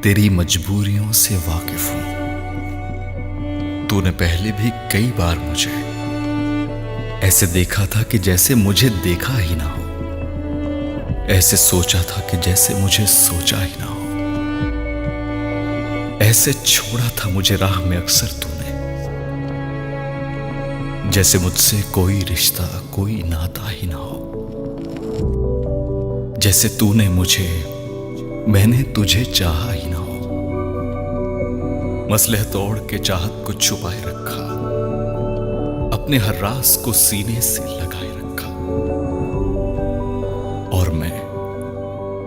तेरी मजबूरियों से वाकिफ हूं। तूने पहले भी कई बार मुझे ऐसे देखा था कि जैसे मुझे देखा ही ना हो, ऐसे सोचा था कि जैसे मुझे सोचा ही ना हो, ऐसे छोड़ा था मुझे राह में अक्सर तूने, जैसे मुझसे कोई रिश्ता कोई नाता ही ना हो, जैसे तूने मुझे मैंने तुझे चाहा ही ना हो। मसलह तोड़ के चाहत को छुपाए रखा, अपने हर राज को सीने से लगाए रखा, और मैं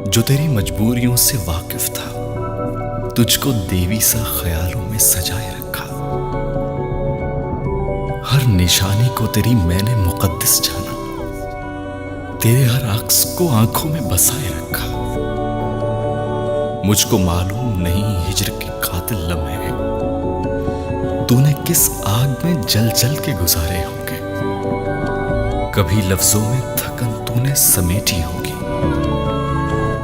जो तेरी मजबूरियों से वाकिफ था, तुझको देवी सा ख्यालों में सजाए रखा। हर निशानी को तेरी मैंने मुकद्दस जाना, तेरे हर अक्स को आंखों में बसाए रखा। मुझको मालूम नहीं हिज्र के कातिल लम्हे तूने किस आग में जल जल के गुजारे होंगे। कभी लफ्जों में थकन तूने समेटी होगी,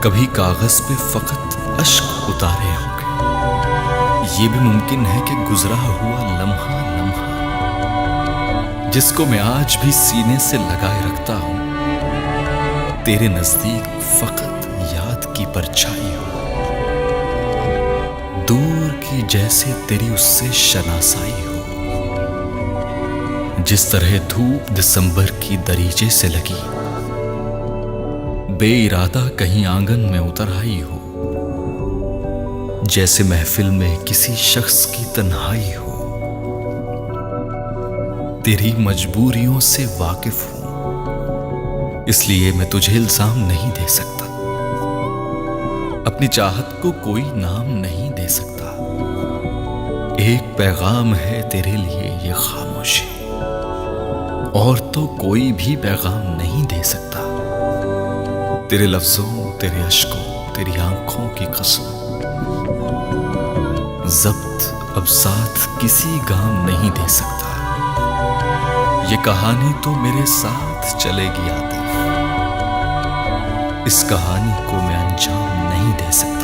कभी कागज पे फकत अश्क उतारे होंगे। ये भी मुमकिन है कि गुजरा हुआ लम्हा लम्हा, जिसको मैं आज भी सीने से लगाए रखता हूं, तेरे नजदीक फकत याद की परछाई हो, दूर की जैसे तेरी उससे शनासाई हो। जिस तरह धूप दिसंबर की दरीचे से लगी, बेइरादा कहीं आंगन में उतर आई हो, जैसे महफिल में किसी शख्स की तन्हाई हो। तेरी मजबूरियों से वाकिफ हूं, इसलिए मैं तुझे इल्जाम नहीं दे सकता, अपनी चाहत को कोई नाम नहीं दे सकता। एक पैगाम है तेरे लिए ये खामोशी, और तो कोई भी पैगाम नहीं दे सकता। तेरे लफ्जों, तेरे अश्कों, तेरी आंखों की कसम, जब्त अब साथ किसी गाम नहीं दे सकता। ये कहानी तो मेरे साथ चलेगी आतिफ, इस कहानी को मैं अंजाम नहीं दे सकता।